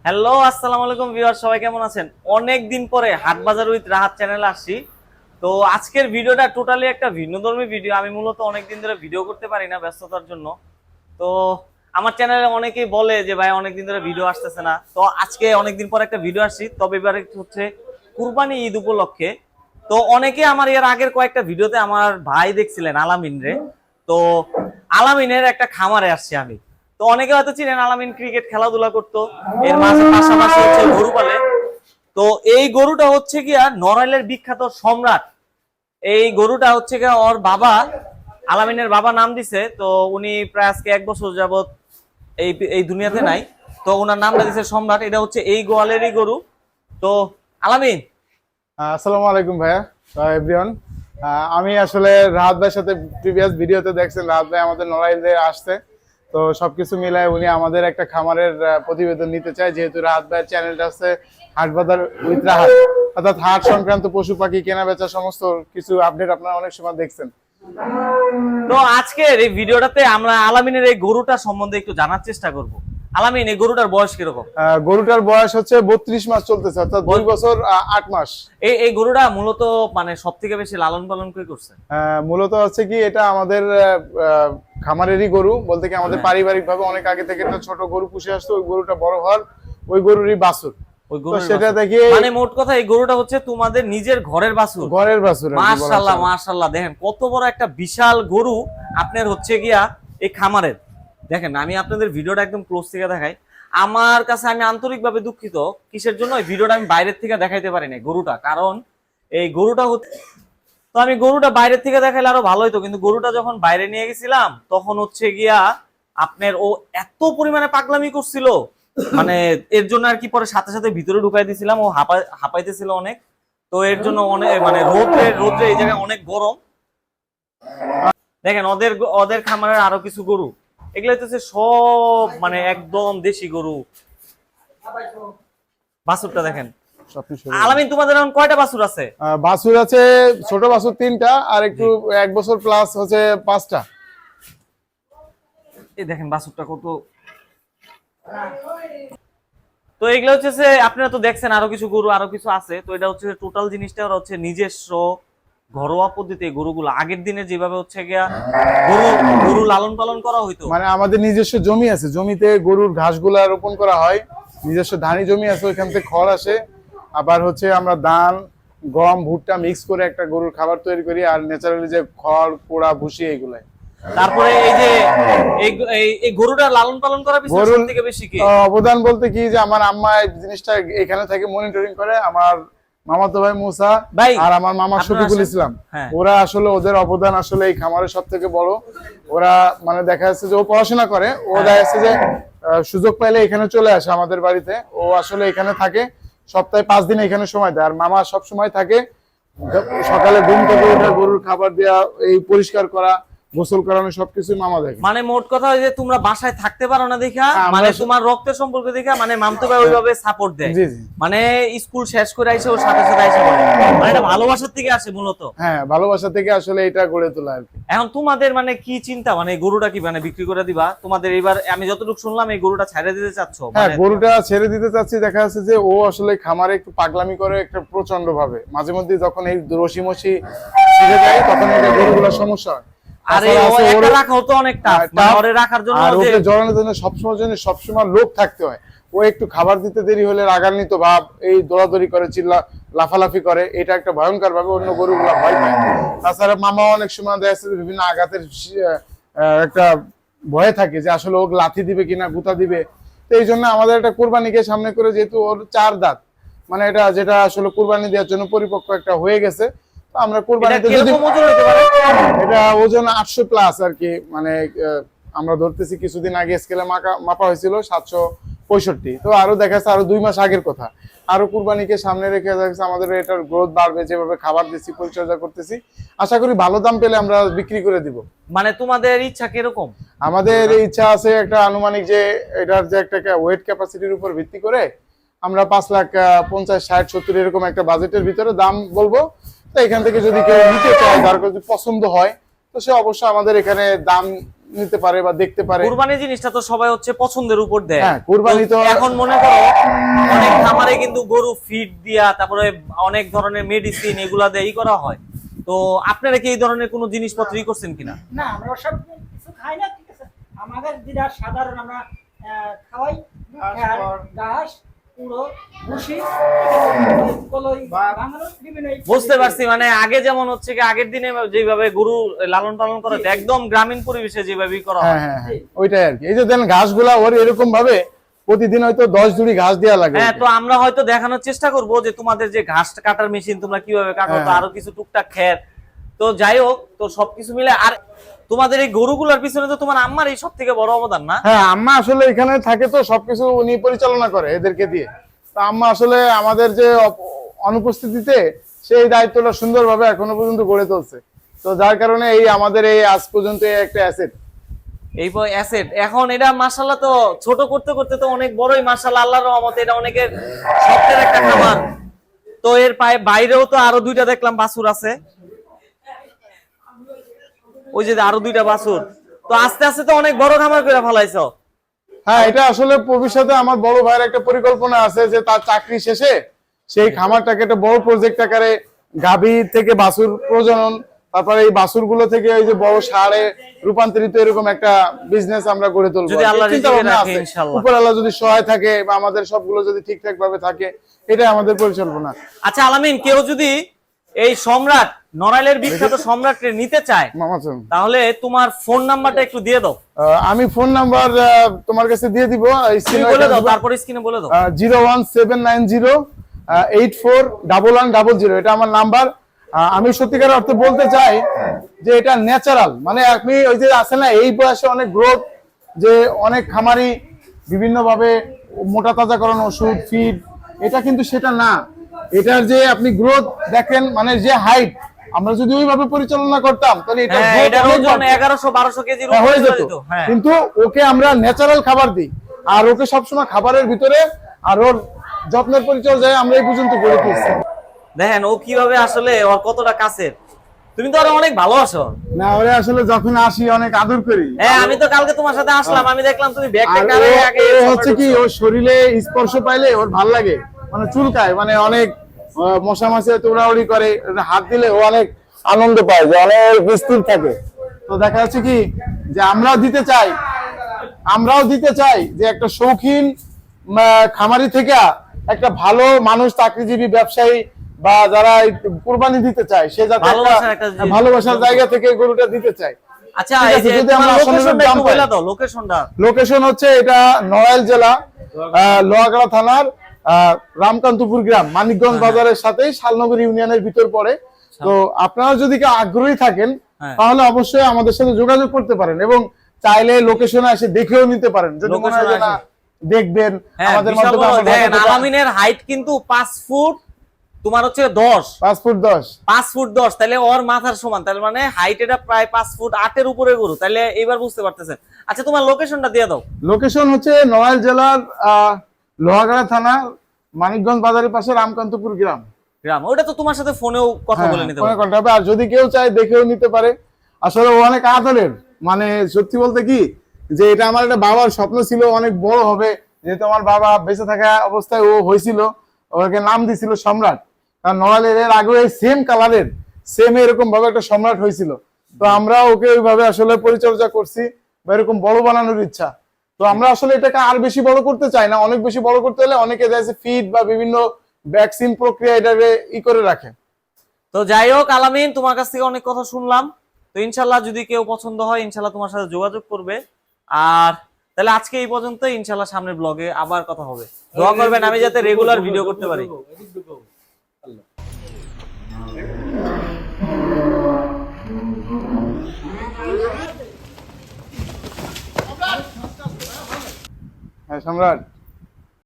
Hello, আসসালামু আলাইকুম viewer, সবাই কেমন আছেন? অনেক দিন পরে হাট বাজার উইথ রাহাত চ্যানেলে আসছি। তো আজকের ভিডিওটা টোটালি একটা ভিন্নধর্মী ভিডিও। আমি মূলত অনেকদিন ধরে ভিডিও করতে পারি না ব্যস্ততার জন্য। তো আমার চ্যানেলে অনেকেই বলে যে ভাই অনেকদিন ধরে ভিডিও আসতেছে না। তো আজকে অনেকদিন পর একটা ভিডিও আসছি, তবে এবারে হচ্ছে কুরবানি ঈদ উপলক্ষে। তো অনেকে আমার এর আগের কয়েকটা ভিডিওতে আমার ভাই দেখছিলেন আলামিন রে। তো আলামিনের একটা খামারে আসছি আমি। তো অনেকে হয়তো চিনেন, আলামিন ক্রিকেট খেলাধুলা করতো, এর মাঝে পাশাপাশি হচ্ছে গরু পালে। তো এই গরুটা হচ্ছে গিয়া নড়াইলের বিখ্যাত সম্রাট। এই গরুটা হচ্ছে গিয়া ওর বাবা, আলামিনের বাবা নাম দিছে। তো উনি প্রায় আজকে 1 বছর যাবত এই এই দুনিয়াতে নাই। তো ওনার নামটা দিছে সম্রাট। এটা হচ্ছে এই গোয়ালেরই গরু। তো আলামিন, আসসালামু আলাইকুম ভাইয়া, এভরিওয়ান। আমি আসলে রাহাত ভাইয়ের সাথে প্রিভিয়াস ভিডিওতে দেখছেন রাহাত ভাই আমাদের নড়াইলে আসছে। তো সবকিছু মিলায় উনি আমাদের একটা খামারের প্রতিবেদন নিতে চায়, যেহেতু রাহাত ভাইয়ের চ্যানেলটা আছে হাট বাজার উইথ রাহাত, অর্থাৎ হাট সংক্রান্ত পশু পাখি কেনা বেচা সমস্ত কিছু আপডেট আপনারা অনেক সময় দেখছেন। তো আজকের এই ভিডিওটাতে আমরা আলামিনের এই গরুটা সম্বন্ধে একটু জানার চেষ্টা করব। আলামিন, এই গরুটার বয়স কিরকম? গরুটার বয়স হচ্ছে 32 মাস চলতেছে, অর্থাৎ 2 বছর 8 মাস। এই গরুটা মূলত মানে সব থেকে বেশি লালন পালন কে করছে? মূলত হচ্ছে কি, এটা আমাদের খামারেরই গরু বলতে কি, আমাদের পারিবারিক ভাবে অনেক আগে থেকে একটা ছোট গরু পুষে আসতো। ওই গরুটা বড় হওয়ার ওই গরুরই বাছুর। ওই গরুর সেটা দেখে মানে মোট কথা এই গরুটা হচ্ছে তোমাদের নিজের ঘরের বাছুর। ঘরের বাছুর। মাশাআল্লাহ মাশাআল্লাহ, দেখেন কত বড় একটা বিশাল গরু আপনার হচ্ছে গিয়া এই খামারের। দেখেন আমি আপনাদের ভিডিওটা একদম ক্লোজ থেকে দেখাই। আমার কাছে, আমি আন্তরিকভাবে দুঃখিত, কিসের জন্য এই ভিডিওটা আমি বাইরের থেকে দেখাইতে পারি না গরুটা, কারণ এই গরুটা তো আমি গরুটা বাইরের থেকে দেখাইলে আরো ভালো হতো, কিন্তু গরুটা যখন বাইরে নিয়ে গেছিলাম তখন হচ্ছে গিয়া আপনার ও এত পরিমাণে পাগলামি করছিল, মানে এর জন্য আর কি পরে সাথে সাথে ভিতরে ঢুকাই দিয়েছিলাম। ও হাঁপাইতেছিল অনেক। তো এর জন্য অনেক মানে রোদ্রে এই জায়গায় অনেক গরম। দেখেন ওদের ওদের খামারের আরো কিছু গরু, এগুলো হচ্ছে সব মানে একদম দেশি গরু। বাছুরটা দেখেন। আলামিন, তোমাদের এখন কয়টা বাছুর আছে? বাছুর আছে ছোট বাছুর 3টা, আর একটু 1 বছর প্লাস হচ্ছে 5টা। এই দেখেন বাছুরটা কত। তো এগুলো হচ্ছে আপনারা তো দেখছেন আরো কিছু গরু আরো কিছু আছে। তো এটা হচ্ছে টোটাল জিনিসটা হচ্ছে নিজস্ব ঘরোয়া পদ্ধতি। গরুগুলো আগের দিনে যেভাবে হচ্ছে গিয়া গরু লালন পালন করা হইতো, মানে আমাদের নিজস্ব জমি আছে, জমিতে গরুর ঘাসগুলা রোপণ করা হয়। নিজস্ব ধানি জমি আছে, ওইখান থেকে খড় আসে। আবার হচ্ছে আমরা ধান, গম, ভুট্টা মিক্স করে একটা গরুর খাবার তৈরি করি, আর ন্যাচারালি যে খড়, পোড়া, ভুসি এগুলাই। তারপরে এই যে এই গরুটা লালন পালন করার পিছনে সবথেকে বেশি কি অবদান বলতে কি, যে আমার আম্মা এই জিনিসটা এখানে থেকে মনিটরিং করে। আমার মামাতো ভাই মুসা আর আমার মামা শফিকুল ইসলাম, ওরা আসলে ওদের অবদান আসলে এই খামারের সব থেকে বড়। ওরা মানে দেখা যাচ্ছে যে ও পড়াশোনা করে, ও দেখা যাচ্ছে যে সুযোগ পাইলে এখানে চলে আসে আমাদের বাড়িতে। ও আসলে এখানে থাকে, সপ্তাহে 5 দিন এখানে সময় দেয়। আর মামা সব সময় থাকে, সকালে ঘুম থেকে উঠে গরুর খাবার দেওয়া, এই পরিষ্কার করা, গোসল করানো, সবকিছু মামা দেখে। মানে মোট কথা যে তোমরা বাসায় থাকতে পারো না দেখা, মানে তোমার রক্তের সম্পর্ক দেখা, মানে মামতো ভাই ওইভাবে সাপোর্ট দেয়। মানে স্কুল শেষ করে আইসে ওর সাথে সাথে আইসে পড়ে, মানে এটা ভালোবাসার থেকে আসে মূলত। হ্যাঁ, ভালোবাসা থেকে আসলে এটা গড়ে তোলা আর কি। এখন তোমাদের মানে কি চিন্তা, মানে গরুটা কি মানে বিক্রি করে দিবা? তোমাদের এবার আমি যতটুকু শুনলাম এই গরুটা ছেড়ে দিতে চাচ্ছ। হ্যাঁ, গরুটা ছেড়ে দিতে চাচ্ছি। দেখা যাচ্ছে যে ও আসলে খামারে একটু পাগলামি করে একটা প্রচন্ড ভাবে। মাঝে মধ্যে যখন এই রশি মশি ছিঁড়ে যায় তখন এটা গরুগুলোর সমস্যা হয়। সবসময় লোক থাকতে হয়। ও একটু খাবার দিতে দেরি হলে রাগান্বিত ভাব, এই দৌড়াদৌড়ি করে, চিল্লা লাফালাফি করে, এটা একটা ভয়ঙ্কর ভাবে অন্য গরুগুলো ভয় পায়। তাছাড়া মামা অনেক সময় দেখা যাচ্ছে বিভিন্ন আঘাতের একটা ভয়ে থাকে যে আসলে ও লাথি দিবে কিনা, গুতা দিবে। তো এই জন্য আমাদের একটা কুরবানিকে সামনে করে, যেহেতু ওর 4 দাঁত, মানে এটা যেটা আসলে কুরবানি দেওয়ার জন্য পরিপক্ক একটা হয়ে গেছে, আমরা কুরবানিতে যদি এটা ওজন 800 প্লাস আর কি, মানে আমরা ধরতেছি কিছুদিন আগে স্কেলে মাপা হয়েছিল 765। তো আরো দেখা যাচ্ছে আরো 2 মাস আগের কথা। আরো কুরবানিকে সামনে রেখে দেখা যাচ্ছে আমাদের এটার গ্রোথ বাড়বে, যেভাবে খাবার দিচ্ছি, পরিচর্যা করতেছি, আশা করি ভালো দাম পেলে আমরা বিক্রি করে দিব। মানে তোমাদের ইচ্ছা কিরকম? আমাদের ইচ্ছা আছে একটা আনুমানিক, যে এটার যে একটা ওয়েট ক্যাপাসিটির উপর ভিত্তি করে আমরা 5,50,000, 60, 70 এরকম একটা বাজেটের ভিতরে দাম বলবো। তো এখান থেকে যদি কেউ নিতে চায়, যার যদি পছন্দ হয়, তো সে অবশ্যই আমাদের এখানে দাম নিতে পারে বা দেখতে পারে। কুরবানি জিনিসটা তো সবাই হচ্ছে পছন্দের উপর দেয়। হ্যাঁ, কুরবানি তো এখন মনে করো খামারে কিন্তু গরু ফিড দিয়া, তারপরে অনেক ধরনের মেডিসিন এগুলা দিয়ে করা হয়। তো আপনারা কি এই ধরনের কোনো জিনিসপত্রই করছেন কিনা? না, আমরা সব কিছু খাই না, ঠিক আছে। আমাদের যেটা সাধারণ আমরা খাওয়াই ঘাস, পুরো ভুসি, কলই, বাঙালি বিভিন্ন। বুঝতে পারছি, মানে আগে যেমন হচ্ছে কি আগের দিনে যেভাবে গরু লালন পালন করা হতো, একদম গ্রামীণ পরিবেশে যেভাবে করা হয়। হ্যাঁ, ওইটাই আর কি। এই যে দেন ঘাসগুলা ওর এরকম ভাবে প্রতিদিন হয়তো 10 জুড়ি ঘাস দেওয়া লাগে। হ্যাঁ, তো আমরা হয়তো দেখানোর চেষ্টা করব যে তোমাদের যে ঘাস কাটার মেশিন তোমরা কিভাবে কাটো, তো আরো কিছু টুকটাক খের। তো যাই হোক, তো সবকিছু মিলে আর তোমাদের এই গরুগুলোর পিছনে তো তোমার আম্মার এই সব থেকে বড় অবদান না? হ্যাঁ, আম্মা আসলে এখানে থাকে, তো সবকিছু উনি পরিচালনা করে এদেরকে দিয়ে। তো আম্মা আসলে আমাদের যে অনুপস্থিতিতে সেই দায়িত্বটা সুন্দরভাবে এখনো পর্যন্ত গড়ে তুলছে। তো যার কারণে এই আমাদের এই আজ পর্যন্ত এই একটা অ্যাসেট। এই অ্যাসেট এখন এটা মাশাআল্লাহ, তো ছোট করতে করতে তো অনেক বড়ই মাশাআল্লাহ, আল্লাহর রহমতে এটা অনেকের স্বপ্নের একটা খামার। তো এর বাইরেও তো আরো দুইটা দেখলাম বাছুর আছে, ওই যে আরো দুইটা বাছুর। তো আস্তে আস্তে তো অনেক বড় খামার করে ফেলাইছো। হ্যাঁ, এটা আসলে ভবিষ্যতে আমার বড় ভাইয়ের একটা পরিকল্পনা আছে যে তার চাকরি শেষে সেই খামারটাকে একটা বড় প্রজেক্ট আকারে গাভী থেকে বাছুর প্রজনন, তারপরে এই বাছুর গুলো থেকে এই যে বড় ষাঁড়ে রূপান্তরিত এরকম একটা বিজনেস আমরা গড়ে তুলবো। যদি আল্লাহ চিন্তা রিজিকে ভাবনা রাখে আছে। ইনশাআল্লাহ। উপর আল্লাহ যদি সহায় থাকে বা আমাদের সবগুলো যদি ঠিকঠাক ভাবে থাকে, এটাই আমাদের পরিকল্পনা। আচ্ছা আলামিন, কেউ যদি এই সম্রাট নড়াইলের বিখ্যাত সম্রাটকে নিতে চায়, মামাচুন, তাহলে তোমার ফোন নাম্বারটা একটু দিয়ে দাও। আমি ফোন নাম্বার তোমার কাছে দিয়ে দিব, তুমি বলে দাও, তারপরে স্ক্রিনে বলে দাও। 01790841100, এটা আমার নাম্বার। আমি সত্যিকার অর্থে বলতে চাই যে এটা ন্যাচারাল, মানে আপনি ওই যে আছে না এই বয়সে অনেক গ্রোথ, যে অনেক খামারি বিভিন্ন ভাবে মোটা তাজাকরণ ওষুধ ফিড, এটা কিন্তু সেটা না। এটার যে আপনি গ্রোথ দেখেন, মানে যে হাইট, আমরা যদি ওইভাবে পরিচালনা করতাম তাহলে এটা হ্যাঁ, এটার ওজন 1100-1200 কেজির উপরে হয়ে চলে যেত। যেত। হ্যাঁ, কিন্তু ওকে আমরা ন্যাচারাল খাবার দিই, আর ওকে সবসময় খাবারের ভিতরে আর ওর যত্নের পরিচর্যায় আমরা এই পর্যন্ত গড়ে তুলছি। দেখেন ও কিভাবে আসলে ওর কতটা কাছের। তুমি তো আরো অনেক ভালোবাসো। না, ওরে আসলে যখন আসি অনেক আদর করি। হ্যাঁ, আমি তো কালকে তোমার সাথে আসলাম, আমি দেখলাম তুমি ব্যাগ আর ট্যাগ ও- আগে ও হচ্ছে কি, ওর শরীরে স্পর্শ পাইলে ওর ভাল লাগে, মানে চুলকায়, মানে অনেক মশা মাছি তোড়াউড়ি করে, ওটা হাত দিলে ও অনেক আনন্দ পায়, যে অনেক স্থির থাকে। তো দেখা যাচ্ছে কি যে আমরাও দিতে চাই যে একটা শৌখিন খামারি থেকে একটা ভালো মানুষ, চাকরিজীবী, ব্যবসায়ী বা যারা কুরবানি দিতে চায়, সে যাতে ভালোবাসার জায়গা থেকে গরুটা দিতে চায়। আচ্ছা, ঠিক এই আছে, যে যদি তোমার আমরা লোকেশনটা আসলে একটু দাম পাই। বলে দাও, লোকেশনটা। লোকেশন হচ্ছে এটা নড়াইল জেলা লোহাগাড়া থানার রামকান্তপুর গ্রাম, মানিকগঞ্জ বাজারের সাথেই শালনগর ইউনিয়নের ভিতর পড়ে। তো আপনারা যদি কেউ আগ্রহী থাকেন তাহলে অবশ্যই আমাদের সাথে যোগাযোগ করতে পারেন, এবং চাইলে লোকেশনে এসে দেখেও নিতে পারেন, যদি মনে হয় যে না দেখবেন আমাদের মধ্যে। আলামিনের হাইট কিন্তু 5 ফুট, তোমার হচ্ছে 10, 5 ফুট 10, 5 ফুট 10, তাহলে ওর মাথার সমান, তাহলে মানে হাইট এটা প্রায় 5 ফুট 8 এর উপরে গরু, তাহলে এবার বুঝতে পারতেছেন। আচ্ছা, তোমার লোকেশনটা দিয়ে দাও। লোকেশন হচ্ছে নড়াইল জেলার লোহাগাড়া থানা, মানিকগঞ্জ বাজারের পাশে রামকান্তপুর গ্রাম। ওটা তো তোমার সাথে ফোনেও কথা বলে নিতে পারো। আর যদি কেউ চায় দেখেও নিতে পারে। আসলে ও অনেক আদরের, মানে সত্যি বলতে কি যে এটা আমার একটা বাবার স্বপ্ন ছিল, অনেক বড় হবে, যেহেতু আমার বাবা বেঁচে থাকা অবস্থায় ও হয়েছিল, ওকে নাম দিছিল সম্রাট। কারণ নড়াইলের এর আগে সেম কালারের সেম এরকম ভাবে একটা সম্রাট হয়েছিল। তো আমরা ওকে ওইভাবে আসলে পরিচর্যা করছি, বা এরকম বড় বানানোর ইচ্ছা। তো আমরা আসলে এটাকে আর বেশি বড় করতে চাই না, অনেক বেশি বড় করতে হলে অনেকে যাচ্ছে ফিড বা বিভিন্ন ভ্যাকসিন প্রক্রিয়া এটাকে করে রাখে। তো যাই হোক আলামিন, তোমার কাছ থেকে অনেক কথা শুনলাম। তো ইনশাল্লাহ যদি কেউ পছন্দ হয় ইনশাল্লাহ তোমার সাথে যোগাযোগ করবে। আর তাহলে আজকে এই পর্যন্ত, ইনশাল্লাহ সামনের ব্লগে আবার কথা হবে। দোয়া করবেন আমি যাতে রেগুলার ভিডিও করতে পারি। হ্যাঁ সম্রাট।